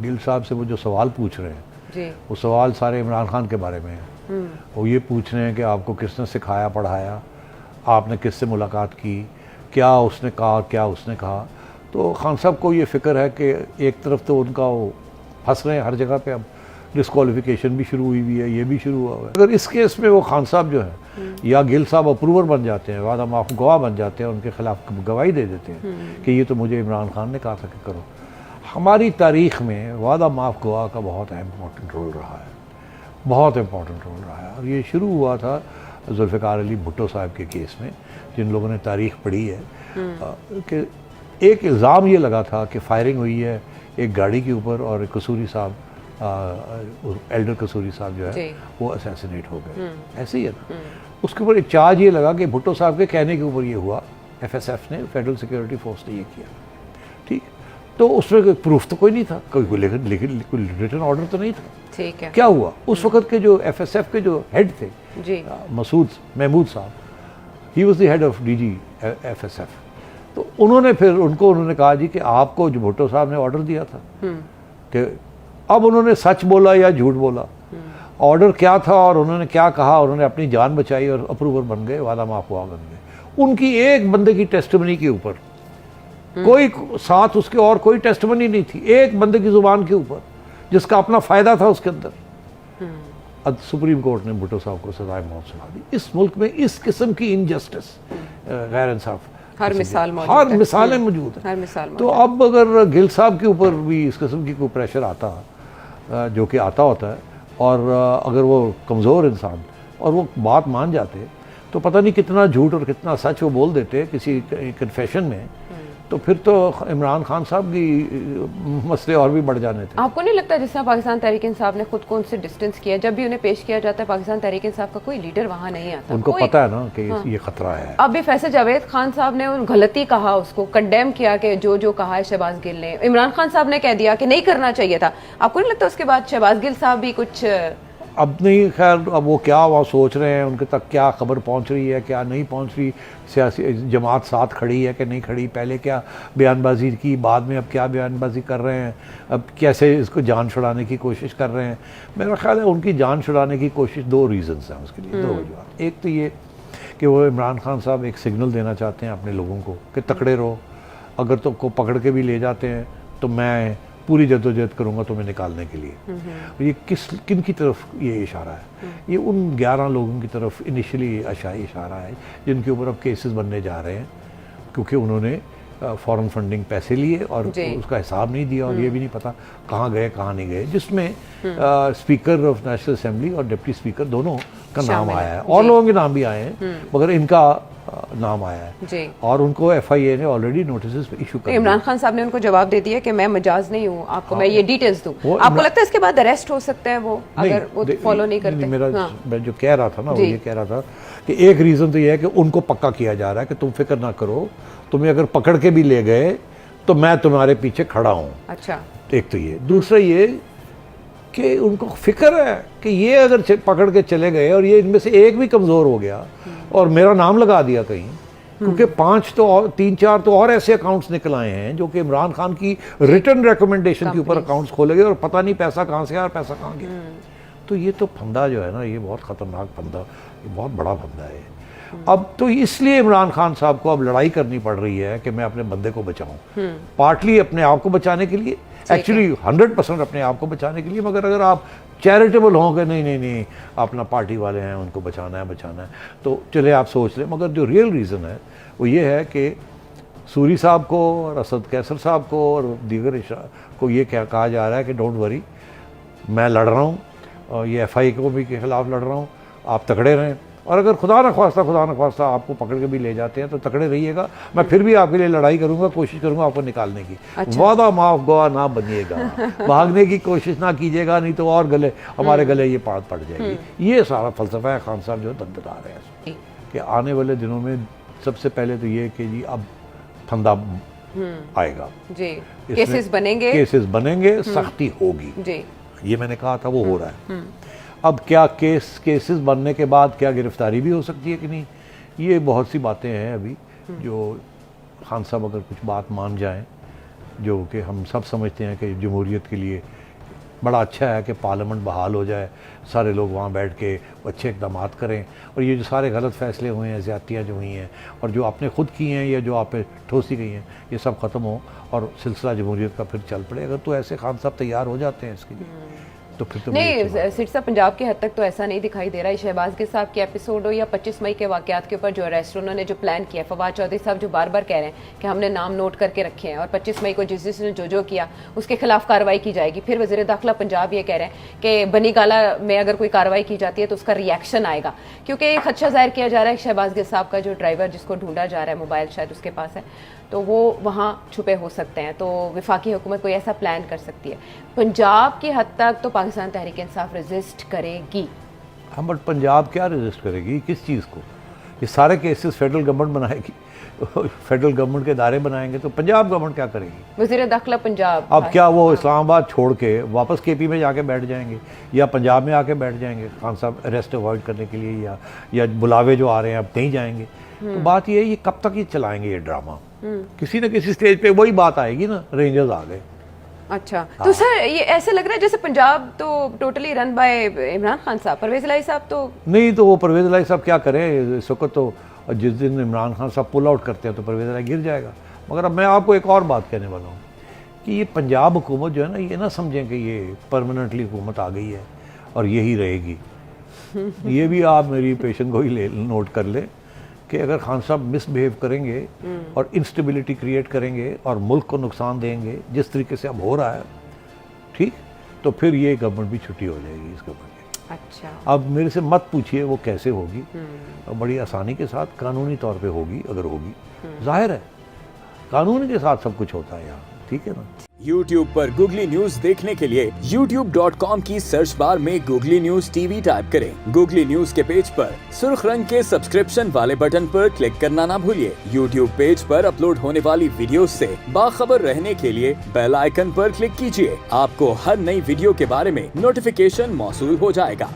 गिल साहब से वो जो सवाल पूछ रहे हैं जी। वो सवाल सारे इमरान खान के बारे में हैं। वो ये पूछ रहे हैं कि आपको किसने सिखाया पढ़ाया, आपने किससे मुलाकात की, क्या उसने कहा क्या उसने कहा। तो खान साहब को ये फ़िक्र है कि एक तरफ तो उनका वो फंस रहे हैं हर जगह पे, अब डिस्क्वालिफिकेशन भी शुरू हुई है, ये भी शुरू हुआ है। अगर इस केस में वो खान साहब जो है या गिल साहब अप्रूवर बन जाते हैं, वादा माफ गवाह बन जाते हैं, उनके खिलाफ गवाही दे देते हैं कि ये तो मुझे इमरान खान ने कहा था कि करो। हमारी तारीख़ में वादा माफ गवाह का बहुत इम्पोर्टेंट रोल रहा है, बहुत इम्पोर्टेंट रोल रहा है। और ये शुरू हुआ था जुल्फ़िकार अली भुट्टो साहब के केस में। जिन लोगों ने तारीख़ पढ़ी है कि एक इल्ज़ाम ये लगा था कि फायरिंग हुई है एक गाड़ी के ऊपर और कसूरी साहब, एल्डर कसूरी साहब जो है वो असैसिनेट हो गए। ऐसे ही है ना। उसके ऊपर एक चार्ज ये लगा कि भुट्टो साहब के कहने के ऊपर ये हुआ, FSF ने, फेडरल सिक्योरिटी फोर्स ने ये किया। ठीक, तो उसमें कोई प्रूफ तो कोई नहीं था, कोई रिटन ऑर्डर तो नहीं था। ठीक है। क्या हुआ उस वक्त के जो FSF के जो हेड थे जी, महमूद साहब, he was the head of DG FSF। तो उन्होंने फिर उन्होंने कहा जी कि आपको जो भुट्टो साहब ने ऑर्डर दिया था कि, अब उन्होंने सच बोला या झूठ बोला, ऑर्डर क्या था और उन्होंने क्या कहा, उन्होंने अपनी जान बचाई और अप्रूवर बन गए, वादा माफ हुआ बन गए। उनकी एक बंदे की टेस्टिमनी के ऊपर, कोई साथ उसके और कोई टेस्टिमनी नहीं थी, एक बंदे की जुबान के ऊपर जिसका अपना फायदा था उसके अंदर। अब सुप्रीम कोर्ट ने भुट्टो साहब को सजाए मौत सुना दी। इस मुल्क में इस किस्म की इनजस्टिस, गैर इंसाफ, हर मिसाल मौजूद हर है। मिसालें मौजूद हैं। हर मिसाल तो अब अगर गिल साहब के ऊपर भी इस किस्म की कोई प्रेशर आता, जो कि आता होता है, और अगर वो कमज़ोर इंसान और वो बात मान जाते, तो पता नहीं कितना झूठ और कितना सच वो बोल देते किसी कन्फेशन में, तो फिर तो इमरान खान साहब की मसले और भी बढ़ जाने थे। आपको नहीं लगता जिस तरह पाकिस्तान तहरीक इंसाफ ने खुद को उनसे डिस्टेंस किया, जब भी उन्हें पेश किया जाता है पाकिस्तान तहरीक इंसाफ का कोई लीडर वहाँ नहीं आता, उनको पता है ना कि ये खतरा है। अब भी फैसल जावेद खान साहब ने उन गलती कहा, उसको कंडेम किया कि जो कहा है शहबाज गिल ने, इमरान खान साहब ने कह दिया कि नहीं करना चाहिए था। आपको नहीं लगता उसके बाद शहबाज गिल साहब भी कुछ अब नहीं, खैर अब वो क्या वहाँ सोच रहे हैं, उनके तक क्या खबर पहुँच रही है क्या नहीं पहुँच रही, सियासी जमात साथ खड़ी है कि नहीं खड़ी, पहले क्या बयानबाजी की, बाद में अब क्या बयानबाजी कर रहे हैं, अब कैसे इसको जान छुड़ाने की कोशिश कर रहे हैं। मेरा ख्याल है उनकी जान छुड़ाने की कोशिश, दो रीज़न्स हैं उसके लिए, दो वजह। एक तो ये कि वो इमरान खान साहब एक सिग्नल देना चाहते हैं अपने लोगों को कि तकड़े रहो, अगर तो को पकड़ के भी ले जाते हैं तो मैं पूरी जद्दोजहद करूँगा तुम्हें निकालने के लिए। ये किन की तरफ ये इशारा है? ये उन 11 लोगों की तरफ इनिशियली इशारा है जिनके ऊपर अब केसेस बनने जा रहे हैं, क्योंकि उन्होंने फॉरेन फंडिंग पैसे लिए और उसका हिसाब नहीं दिया और ये भी नहीं पता कहाँ गए कहाँ नहीं गए, जिसमें स्पीकर ऑफ नेशनल असेंबली और डिप्टी स्पीकर दोनों का नाम आया है, और लोगों के नाम भी आए हैं, मगर इनका नाम आया है जी। और उनको FIA ने ऑलरेडी नोटिस इशू कर दिया। इमरान खान साहब ने उनको जवाब दे दिया कि मैं मजाज नहीं हूँ, आपको मैं ये डिटेल्स दूँ। आपको लगता है इसके बाद अरेस्ट हो सकते हैं वो, अगर वो फॉलो नहीं करते? मैं जो कह रहा था ना, वो ये कह रहा था कि एक रीज़न तो ये है कि उनको पक्का किया जा रहा है कि तुम फिक्र ना करो, तुम्हें अगर पकड़ के भी ले गए तो मैं तुम्हारे पीछे खड़ा हूँ। अच्छा, एक तो ये, दूसरा ये कि उनको फिक्र है कि ये अगर पकड़ के चले गए और ये इनमें से एक भी कमज़ोर हो गया और मेरा नाम लगा दिया कहीं, क्योंकि 5 तो और 3-4 तो और ऐसे अकाउंट्स निकल आए हैं जो कि इमरान खान की रिटर्न रिकमेंडेशन के ऊपर अकाउंट्स खोले गए और पता नहीं पैसा कहाँ से आया और पैसा कहाँ गया। तो ये तो फंदा जो है ना, ये बहुत ख़तरनाक फंदा, ये बहुत बड़ा फंदा है। अब तो इसलिए इमरान खान साहब को अब लड़ाई करनी पड़ रही है कि मैं अपने बंदे को बचाऊं, पार्टली अपने आप को बचाने के लिए, एक्चुअली 100% अपने आप को बचाने के लिए, मगर अगर आप चैरिटेबल होंगे, नहीं अपना पार्टी वाले हैं उनको बचाना है, तो चले आप सोच लें, मगर जो रियल रीज़न है वो ये है कि सूरी साहब को और असद कैसर साहब को और दीगर को ये क्या कहा जा रहा है कि डोंट वरी, मैं लड़ रहा हूँ और ये FIA को भी के खिलाफ लड़ रहा हूँ, आप तकड़े रहें, और अगर खुदा न ख्वास्ता आपको पकड़ के भी ले जाते हैं तो तकड़े रहिएगा, मैं फिर भी आपके लिए लड़ाई करूंगा, कोशिश करूंगा आपको निकालने की। अच्छा। वादा माफ गवाह ना बनिएगा, भागने की कोशिश ना कीजिएगा, नहीं तो और गले हमारे गले ये पात पड़ जाएगी। ये सारा फलसफा है खान साहब जो बता रहे हैं कि आने वाले दिनों में सबसे पहले तो ये कि जी अब फंदा आएगा जी, केसेस बनेंगे, सख्ती होगी जी। ये मैंने कहा था, वो हो रहा है। अब क्या केसेस बनने के बाद क्या गिरफ्तारी भी हो सकती है कि नहीं, ये बहुत सी बातें हैं अभी, जो खान साहब अगर कुछ बात मान जाएं जो कि हम सब समझते हैं कि जमहूरियत के लिए बड़ा अच्छा है कि पार्लियामेंट बहाल हो जाए, सारे लोग वहाँ बैठ के अच्छे इक़दाम करें, और ये जो सारे गलत फ़ैसले हुए हैं, ज़्यादतियाँ जो हुई हैं और जो आपने ख़ुद की हैं या जो आप पे ठोसी गई हैं, ये सब ख़त्म हो और सिलसिला जमहूरियत का फिर चल पड़े। अगर तो ऐसे खान साहब तैयार हो जाते हैं इसके लिए तो फिर तो नहीं, सिट साहब पंजाब के हद तक तो ऐसा नहीं दिखाई दे रहा है। शहबाज गिल साहब के एपिसोड हो या 25 मई के वाकयात के ऊपर जो अरेस्ट उन्होंने जो प्लान किया, फवाद चौधरी साहब जो बार बार कह रहे हैं कि हमने नाम नोट करके रखे हैं और 25 मई को जिसने जो किया उसके खिलाफ कार्रवाई की जाएगी। फिर वज़ीर दाखिला पंजाब ये कह रहे हैं कि बनी गाला में अगर कोई कार्रवाई की जाती है तो उसका रिएक्शन आएगा, क्योंकि एक खदशा जाहिर किया जा रहा है शहबाज गिल साहब का जो ड्राइवर जिसको ढूंढा जा रहा है, मोबाइल शायद उसके पास है, तो वो वहाँ छुपे हो सकते हैं। तो वफाकी हुकूमत कोई ऐसा प्लान कर सकती है। पंजाब की हद तक तो पाकिस्तान तहरीक इंसाफ रेजिस्ट करेगी। हाँ, बट पंजाब क्या रेजिस्ट करेगी किस चीज़ को? ये सारे केसेस फेडरल गवर्नमेंट बनाएगी, फेडरल गवर्नमेंट के दायरे बनाएंगे तो पंजाब गवर्नमेंट क्या करेगी? वज़ीर दाखिला पंजाब अब क्या वो इस्लामाबाद छोड़ के वापस केपी में जाके बैठ जाएंगे या पंजाब में आके बैठ जाएंगे खान साहब अरेस्ट अवॉइड करने के लिए, या बुलावे जो आ रहे हैं अब कहीं जाएंगे? तो बात ये है, ये कब तक ये चलाएंगे ये ड्रामा? किसी न किसी स्टेज पे वही बात आएगी ना, रेंजर्स आ गए। अच्छा, तो सर ये ऐसे लग रहा है जैसे पंजाब तो totally run by Imran Khan साहब, परवेज इलाही साहब तो नहीं। तो वो परवेज इलाही साहब क्या करें इस वक्त? तो जिस दिन इमरान खान साहब पुल आउट करते हैं तो परवेज इलाही गिर जाएगा। मगर अब मैं आपको एक और बात कहने वाला हूँ कि ये पंजाब हुकूमत जो है ना, ये ना समझें कि ये परमानेंटली हुकूमत आ गई है और यही रहेगी। ये भी आप मेरी पेशेंट को ही नोट कर लें कि अगर खान साहब मिसबिहेव करेंगे और इंस्टेबिलिटी क्रिएट करेंगे और मुल्क को नुकसान देंगे जिस तरीके से अब हो रहा है, ठीक, तो फिर ये गवर्नमेंट भी छुट्टी हो जाएगी इस गवर्नमेंट की। अच्छा, अब मेरे से मत पूछिए वो कैसे होगी, बड़ी आसानी के साथ कानूनी तौर पे होगी। अगर होगी, जाहिर है कानून के साथ सब कुछ होता है यहाँ, ठीक है ना। YouTube पर गूगली न्यूज देखने के लिए youtube.com की सर्च बार में गूगली न्यूज टीवी टाइप करें। गूगली न्यूज के पेज पर सुर्ख रंग के सब्सक्रिप्शन वाले बटन पर क्लिक करना ना भूलिए। YouTube पेज पर अपलोड होने वाली वीडियोस से बाखबर रहने के लिए बेल आइकन पर क्लिक कीजिए। आपको हर नई वीडियो के बारे में नोटिफिकेशन मौसूल हो जाएगा।